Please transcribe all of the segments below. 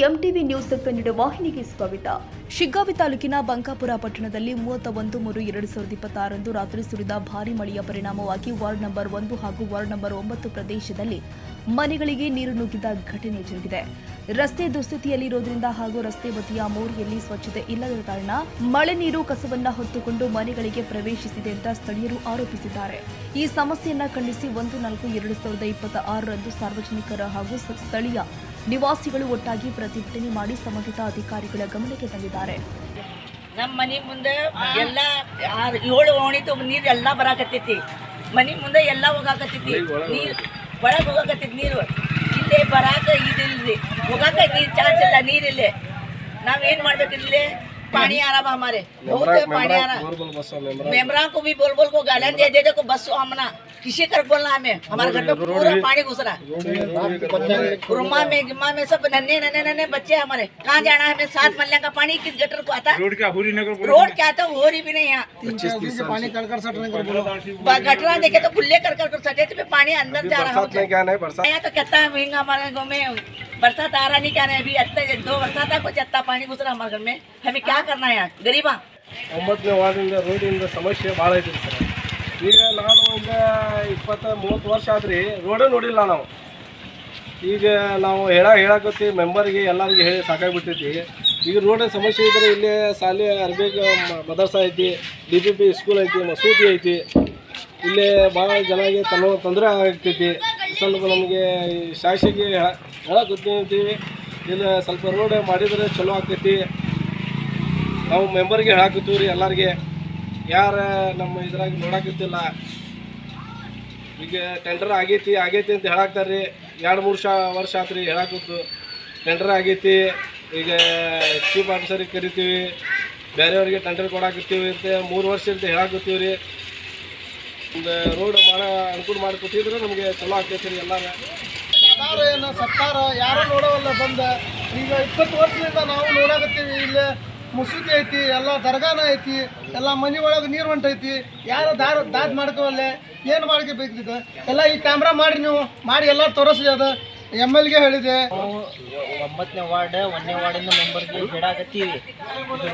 MTV news Kannada ವಾಹಿನಿಗೆ ಸ್ವಾಗತ. ಶಿಗ್ಗಾವಿ ತಾಲೂಕಿನ ಬಂಕಾಪುರ ಪಟ್ಟಣದಲ್ಲಿ 31/3/2026 ರಾತ್ರಿ ಸುರಿದ ಭಾರೀ ಮಳೆಯ ಪರಿಣಾಮವಾಗಿ ವಾರ್ಡ್ ನಂಬರ್ 1 ಹಾಗೂ ವಾರ್ಡ್ ನಂಬರ್ 9 ಪ್ರದೇಶದಲ್ಲಿ ಮನೆಗಳಿಗೆ ನೀರು ನುಗ್ಗಿದ ಘಟನೆ ಜರುಗಿದೆ. ರಸ್ತೆ ದುಸ್ಥಿತಿಯಲ್ಲಿರುವುದರಿಂದ ಹಾಗೂ ರಸ್ತೆ ಬದಿಯ ಮೋರಿಯಲ್ಲಿ ಸ್ವಚ್ಛತೆ ಇಲ್ಲದ ಕಾರಣ ಮಳೆ ನೀರು ಕಸವನ್ನ ಹೊತ್ತುಕೊಂಡು ಮನೆಗಳಿಗೆ ಪ್ರವೇಶಿಸಿದೆ ಅಂತ ಸ್ಥಳೀಯರು ಆರೋಪಿಸಿದ್ದಾರೆ. ಈ ಸಮಸ್ಯೆಯನ್ನ ಖಂಡಿಸಿ 1/4/2026 ಸಾರ್ವಜನಿಕರ ಹಾಗೂ ಸ್ಥಳೀಯ ನಿವಾಸಿಗಳು ಒಟ್ಟಾಗಿ ಪ್ರತಿಭಟನೆ ಮಾಡಿ ಸಂಬಂಧಿತ ಅಧಿಕಾರಿಗಳ ಗಮನಕ್ಕೆ ತಂದಿದ್ದಾರೆ. ನಮ್ಮ ಮನೆ ಮುಂದೆ ಎಲ್ಲ 7 ಓಣಿತು ನೀರು ಎಲ್ಲ ಬರಾಕತ್ತೈತಿ. ಮನೆ ಮುಂದೆ ಎಲ್ಲ ಹೋಗಾಕತ್ತೈತಿ. ನೀರು ಒಳಗೆ ಹೋಗಾಕತ್ತೈತಿ. ನೀರು ಇಲ್ಲೇ ಬರಾಕ ಇದಿಲ್ರಿ, ಹೋಗಾಕ ನೀರು ಚಾನ್ಸ್ ಇಲ್ಲ. ನೀರಿಲ್ಲೇ ನಾವೇನು ಮಾಡ್ಬೇಕಿಲ್ಲೇ पानी आ रहा हमारे बहुत पानी आ रहा. मेम्बरान को भी बोल को गालियां दे दे को बस हमना किसी कर बोलना हमें. हमारे घर में पूरा पानी घुस रहा. रुमा में गिम्मा में सब नन्हे नन्हे नन्हे बच्चे हमारे. कहाँ जाना है हमें? 7 मल्ले का पानी किस गटर को आता? रोड क्या आता? हो रही भी नहीं यहाँ. गटरा देखे तो खुले कर सटे तो पानी अंदर जा रहा है. यहाँ तो कितना महंगा हमारे गाँव में बरसात आ रहा नहीं. क्या अभी 2 बरसात कुछ अच्छा पानी घुस रहा हमारे घर में. हमें क्या करना है? गरीबा 9ನೇ ವಾರ್ಡಿಂದ ರೋಡಿಂದ ಸಮಸ್ಯೆ ಭಾಳ ಐತಿ ಸರ್. ಈಗ ನಾನು ಒಂದು 20-30 ವರ್ಷ ಆದ್ರಿ ರೋಡೇ ನೋಡಿಲ್ಲ ನಾವು. ಈಗ ನಾವು ಹೇಳಕತ್ತಿ ಮೆಂಬರ್ಗೆ ಎಲ್ಲರಿಗೆ ಹೇಳಿ ಸಾಕಾಗ್ಬಿಟ್ಟೈತಿ. ಈಗ ರೋಡಿನ ಸಮಸ್ಯೆ ಇದ್ರೆ ಇಲ್ಲಿ ಶಾಲೆ ಅರ್ಬೇಗ ಮದರ್ಸಾ ಐತಿ, DPP ಸ್ಕೂಲ್ ಐತಿ, ಮಸೂದಿ ಐತಿ. ಇಲ್ಲಿ ಭಾಳ ಜನಗೆ ತೊಂದರೆ ಆಗ್ತೈತಿ. ಸ್ವಲ್ಪ ನಮಗೆ ಶಾಸಕಿಗೆ ಹೇಳಕತ್ತೀವಿ, ಇಲ್ಲಿ ಸ್ವಲ್ಪ ರೋಡ್ ಮಾಡಿದರೆ ಚಲೋ ಆಗ್ತೈತಿ. ನಾವು ಮೆಂಬರ್ಗೆ ಹೇಳಾಕತ್ತೀವಿ ರೀ ಎಲ್ಲರಿಗೆ. ಯಾರು ನಮ್ಮ ಇದ್ರಾಗ ನೋಡಾಕತ್ತಿಲ್ಲ. ಈಗ ಟೆಂಡರ್ ಆಗೈತಿ ಅಂತ ಹೇಳಾಕ್ತಾರೆ ರೀ. 2-3 ವರ್ಷ ಆತ್ರಿ ಹೇಳಾಕತ್ತು ಟೆಂಡರ್ ಆಗೈತಿ. ಈಗ ಚೀಫ್ ಆಫೀಸರಿಗೆ ಕರಿತೀವಿ, ಬೇರೆಯವ್ರಿಗೆ ಟೆಂಡರ್ ಕೊಡಾಕತ್ತೀವಿ ಅಂತ 3 ವರ್ಷ ಅಂತ ಹೇಳಾಕತ್ತೀವಿ ರೀ. ಒಂದು ರೋಡ್ ಅನುಕೂಲ ಮಾಡಿಕೊಟ್ಟಿದ್ರೆ ನಮಗೆ ಚಲೋ ಆಗ್ತೈತಿ ರೀ. ಎಲ್ಲರೂ ಏನು ಸತ್ತಾರ ಯಾರು ನೋಡೋವಲ್ಲ ಬಂದ. ಈಗ 20 ವರ್ಷದಿಂದ ನಾವು ನೋಡಾಕತ್ತೀವಿ. ಇಲ್ಲಿ ಮಸೂದಿ ಐತಿ, ಎಲ್ಲ ದರ್ಗಾನ ಐತಿ, ಎಲ್ಲ ಮನೆ ಒಳಗೆ ನೀರು ಹೊಂಟೈತಿ. ಯಾರು ದಾದ್ ಮಾಡ್ಕೋವಲ್ಲೆ. ಏನು ಮಾಡ್ಕೋಬೇಕಿದೆ ಎಲ್ಲ ಈ ಕ್ಯಾಮ್ರಾ ಮಾಡಿರಿ, ನೀವು ಮಾಡಿ ಎಲ್ಲ ತೋರಿಸ್ಲಿ. ಅದು MLಗೆ ಹೇಳಿದೆ. 9ನೇ ವಾರ್ಡ್ 1ನೇ ವಾರ್ಡಿನ ಮೆಂಬರ್ಗೆ ಹೇಳಾಕತ್ತೀವಿ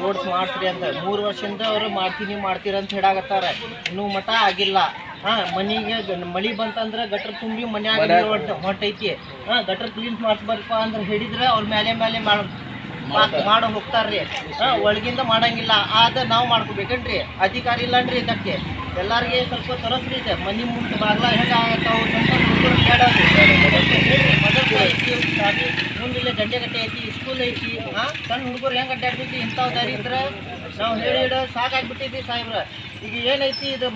ರೋಡ್ಸ್ ಮಾಡ್ತೀರಿ ಅಂತ. 3 ವರ್ಷದಿಂದ ಅವರು ಮಾಡ್ತೀರಿ ಅಂತ ಹೇಳಾಕತ್ತಾರ. ಇನ್ನೂ ಮಠ ಆಗಿಲ್ಲ. ಮನೆಗೆ ಮಳೆ ಬಂತಂದ್ರೆ ಗಟ್ರ ತುಂಬಿ ಮನ್ಯಾಗ ಹೊಂಟೈತಿ. ಗಟ್ರ ಕ್ಲೀನ್ ಮಾಡಿಸ್ಬೇಕಪ್ಪ ಅಂದ್ರೆ ಹೇಳಿದ್ರೆ ಅವ್ರ ಮೇಲೆ ಮಾಡೋ ಹೋಗ್ತಾರ್ರಿ. ಒಳಗಿಂದ ಮಾಡಂಗಿಲ್ಲ. ಆದ್ರೆ ನಾವು ಮಾಡ್ಕೋಬೇಕನ್ರಿ. ಅಧಿಕಾರಿ ಇಲ್ಲನ್ರಿ ಇದಕ್ಕೆ. ಎಲ್ಲರಿಗೆ ಸ್ವಲ್ಪ ತರಸ್ರಿ ಇದೆ. ಮನೆ ಮುಂದೆ ಬಾಗ್ಲ ಹೆಂಗಾಗತ್ತಾವು ಮುಂದಿಲ್ಲ ಗಂಟೆ ಐತಿ, ಸ್ಕೂಲ್ ಐತಿ. ಸಣ್ಣ ಹುಡುಗರು ಹೆಂಗೆ ಅಡ್ಡಾಡ್ಬೇಕು? ಇಂಥವು ದಾರಿ ಇದ್ರೆ ನಾವು ಹೇಳಿ ಸಾಕಾಗ್ಬಿಟ್ಟಿದ್ವಿ ಸಾಹೇಬ್ರ. ಈಗ ಏನೈತಿ ಇದು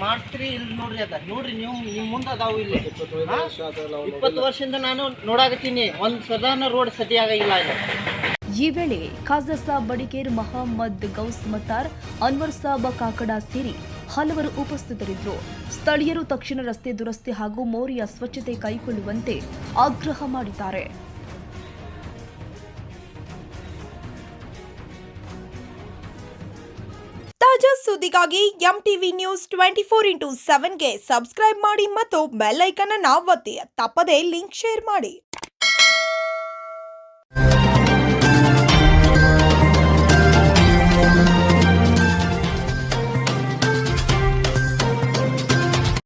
ಮಾಡಿಸ್ತೀರಿ ಇಲ್ಲಿ ನೋಡ್ರಿ. ಅದ ನೋಡ್ರಿ, ನೀವು ನಿಮ್ಮ ಮುಂದೆ ಅದಾವು. ಇಲ್ಲಿ 20 ವರ್ಷದಿಂದ ನಾನು ನೋಡಾಕತ್ತೀನಿ. ಒಂದು ಸಾಧಾರಣ ರೋಡ್ ಸರಿಯಾಗಿಲ್ಲ ಇಲ್ಲಿ. ಈ ವೇಳೆ ಖಾಜಾ ಸಾಬ್ ಬಡಿಗೇರ್, ಮಹಮ್ಮದ್ ಗೌಸ್ ಮತ್ತಾರ್, ಅನ್ವರ್ ಸಾಬ್ ಕಾಕಡ ಸೇರಿ ಹಲವರು ಉಪಸ್ಥಿತರಿದ್ದರು. ಸ್ಥಳೀಯರು ತಕ್ಷಣ ರಸ್ತೆ ದುರಸ್ತಿ ಹಾಗೂ ಮೋರಿಯ ಸ್ವಚ್ಛತೆ ಕೈಗೊಳ್ಳುವಂತೆ ಆಗ್ರಹ ಮಾಡಿದ್ದಾರೆ. ತಾಜಾ ಸುದ್ದಿಗಾಗಿ ಎಂಟಿವಿ ನ್ಯೂಸ್ 24x7ಗೆ ಸಬ್ಸ್ಕ್ರೈಬ್ ಮಾಡಿ ಮತ್ತು ಬೆಲ್ ಐಕಾನ್ ಅನ್ನು ಒತ್ತಿ. ತಪ್ಪದೇ ಲಿಂಕ್ ಶೇರ್ ಮಾಡಿ.